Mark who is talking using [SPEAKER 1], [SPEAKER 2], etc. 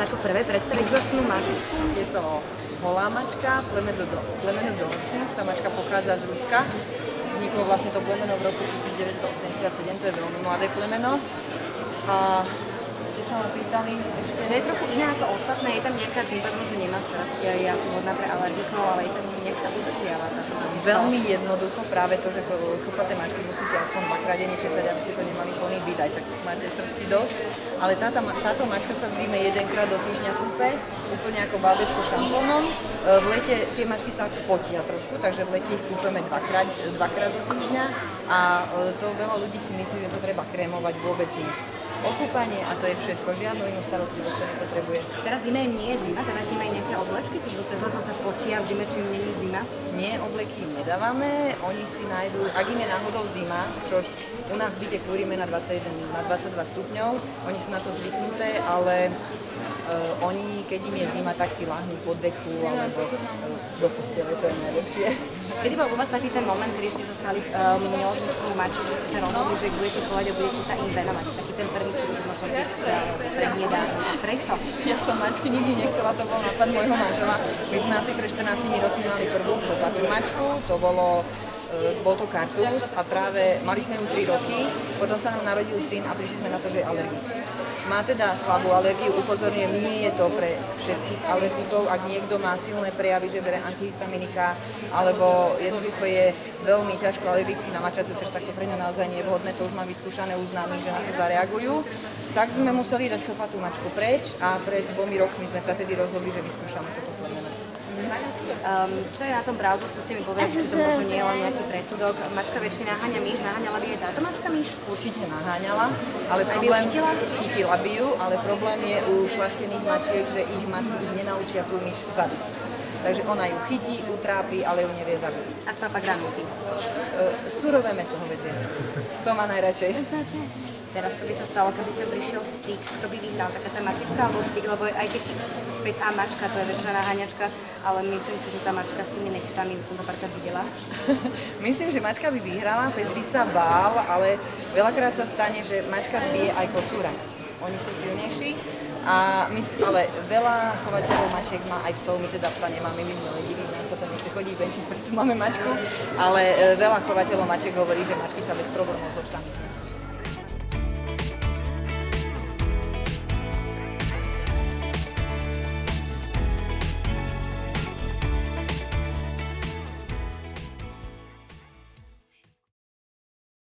[SPEAKER 1] ako prvé predstaviť úžasnú mačičku?
[SPEAKER 2] Je to holá mačka, plemeno Dolphins. Tá mačka pochádza z Ruska. Vzniklo vlastne to plemeno v roku 1987, to je veľmi mladé plemeno. A ste sa ma pýtali ešte...
[SPEAKER 1] Že je trochu iná ako ostatné, je tam nejaká tým pádom, že nemá srst. Ja som hodná pre alergikov, ale je tam nejak sa udržiava táto mačička.
[SPEAKER 2] Veľmi jednoducho, práve to, že chlpaté mačky musíte aspoň dvakrát denne česať, aby ste to nemali plný byt, aj tak máte srsti dosť. Ale táto mačka sa v zime jedenkrát do týždňa kúpe, úplne ako bábätko šampónom. V lete tie mačky sa potia trošku, takže v lete ich kúpeme dvakrát do týždňa a to veľa ľudí si myslí, že to treba krémovať, vôbec nie. Okúpanie a to je všetko, žiadnu inú starostlivosť sa nepotrebuje.
[SPEAKER 1] Teraz zime im nie je zima, dávate im aj nejaké oblečky, keď cez leto sa počia v zime, či im nie je zima?
[SPEAKER 2] Nie, obleky im nedávame, oni si nájdú, ak im je náhodou zima, čož u nás v byte kúrime na 22 stupňov, oni sú na to zvyknuté, ale oni, keď im je zima, tak si láhnú pod deku alebo do postele, to je najlepšie.
[SPEAKER 1] Kedy bol u vás taký ten moment, kedy ste sa stali milovníčkou mačky, že ste sa rozhodli, že budete chovať a budete sa im venovať? Taký ten prvý, čo už možno prehlieda. Prečo?
[SPEAKER 2] Ja som mačky nikdy nechcela, to bol nápad môjho manžela. My sme asi pred 14 rokmi mali prvú chlpatú mačku, bol to Kartus a práve mali sme ju 3 roky, potom sa nám narodil syn a prišli sme na to, že je alergický. Má teda slabú alergiu, upozorňujem, nie je to pre všetkých alergikov, ak niekto má silné prejavy, že bere antihistaminika, alebo jednoducho je veľmi ťažko alergický na mačaciu srst, tak to pre ňa naozaj nie je vhodné, to už mám vyskúšané u známych, že na to zareagujú. Tak sme museli dať chlpatú mačku preč a pred 2 rokmi sme sa tedy rozhodli, že vyskúšame toto plemeno.
[SPEAKER 1] Čo je na tom pravdu? Skúste mi povedať, či to možno nie je len nejaký predsudok. Mačka väčšine naháňa myš, naháňala by aj táto mačka myš?
[SPEAKER 2] Určite naháňala, ale
[SPEAKER 1] problém...
[SPEAKER 2] chytila by ju, ale problém je u šľachtených mačiek, že ich matky ich nenaučia tú myš zabiť. Takže ona ju chytí, utrápi, ale ju nevie zabiť.
[SPEAKER 1] A stáva granulky?
[SPEAKER 2] Surové mäso hovädzie. To má najradšej.
[SPEAKER 1] Teraz, čo by sa stalo, keby sem prišiel psík, kto by vyhral, taká tá mačička alebo psík, lebo aj keď pes a mačka, to je väčšina naháňačka, ale myslím si, že tá mačka s tými nechtami, už som to párkrát videla.
[SPEAKER 2] Myslím, že mačka by vyhrala, pes by sa bál, ale veľakrát sa stane, že mačka bije aj kocúra. Oni sú silnejší, ale veľa chovateľov mačiek má aj psov, my teda psa nemáme, my sme lediví, nám sa to nechce chodiť venčiť, preto máme mačku, ale veľa chovateľov mačiek hovorí, že mačky sa bez problémov so psami